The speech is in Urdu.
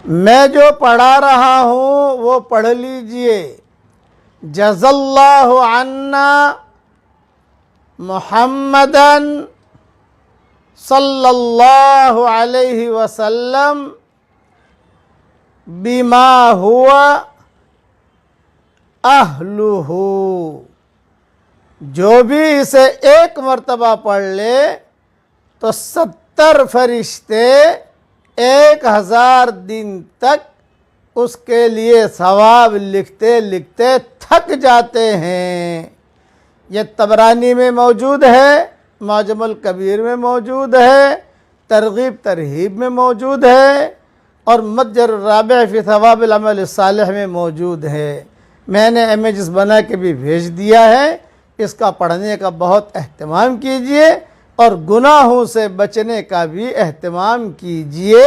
میں جو پڑھا رہا ہوں وہ پڑھ لیجئے۔ جزا اللہ عنا محمدن صلی اللہ علیہ وسلم بما ہوا اہلہ۔ جو بھی اسے ایک مرتبہ پڑھ لے تو 70 فرشتے 1000 دن تک اس کے لیے ثواب لکھتے لکھتے تھک جاتے ہیں۔ یہ طبرانی میں موجود ہے، معجم الکبیر میں موجود ہے، ترغیب ترہیب میں موجود ہے، اور متجر الرابع فی ثواب العمل الصالح میں موجود ہے۔ میں نے امیجز بنا کے بھی بھیج دیا ہے۔ اس کا پڑھنے کا بہت اہتمام کیجئے اور گناہوں سے بچنے کا بھی اہتمام کیجئے۔